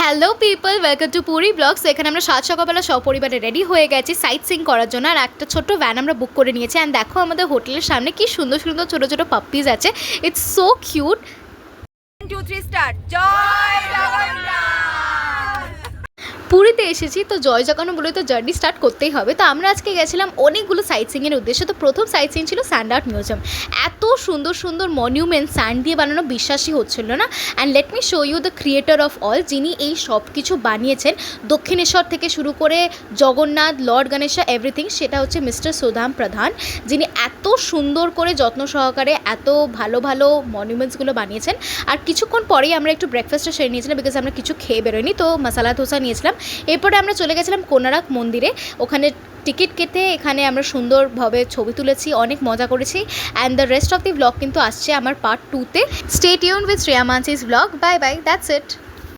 Hello people, welcome to Puri blogs. এখানে আমরা সাত সকালবেলা সপরিবারে রেডি হয়ে গেছি সাইট সিইং করার জন্য। আর একটা ছোট্ট ভ্যান আমরা বুক করে নিয়েছি। অ্যান্ড দেখো আমাদের হোটেলের সামনে কি সুন্দর সুন্দর ছোটো ছোটো পাপ্পিজ আছে। It's so cute. 1 2 3 স্টার্ট। জয় জগন্নাথ। পুরীতে এসেছি তো জয় জগন্নাথ বলে তো জার্নি স্টার্ট করতেই হবে। তো আমরা আজকে গেছিলাম অনেকগুলো সাইট সিইংয়ের উদ্দেশ্যে। তো প্রথম সাইট সিইং ছিল স্যান্ড আর্ট মিউজিয়াম। এত সুন্দর সুন্দর মনিউমেন্ট স্যান্ড দিয়ে বানানো, বিশ্বাসই হচ্ছিল না। And let me show you the creator of all, যিনি এই সব কিছু বানিয়েছেন দক্ষিণেশ্বর থেকে শুরু করে জগন্নাথ, লর্ড গণেশা, এভরিথিং, সেটা হচ্ছে মিস্টার সুধাম প্রধান, যিনি এত সুন্দর করে যত্ন সহকারে এত ভালো ভালো মনিউমেন্টসগুলো বানিয়েছেন। আর কিছুক্ষণ পরেই আমরা একটু ব্রেকফাস্টটা সেরে নিয়েছিলাম, বিকজ আমরা কিছু খেয়ে বেরোয়নি। তো মশালা ধোসা নিয়েছিলাম। এরপরে আমরা চলে গেছিলাম কোনারক মন্দিরে। ওখানে টিকিট কেটে এখানে আমরা সুন্দরভাবে ছবি তুলেছি, অনেক মজা করেছি। And the rest of the blog কিন্তু আসছে আমার পার্ট 2-তে। Stay tuned with Shreya Mansi's blog. Bye bye, that's it.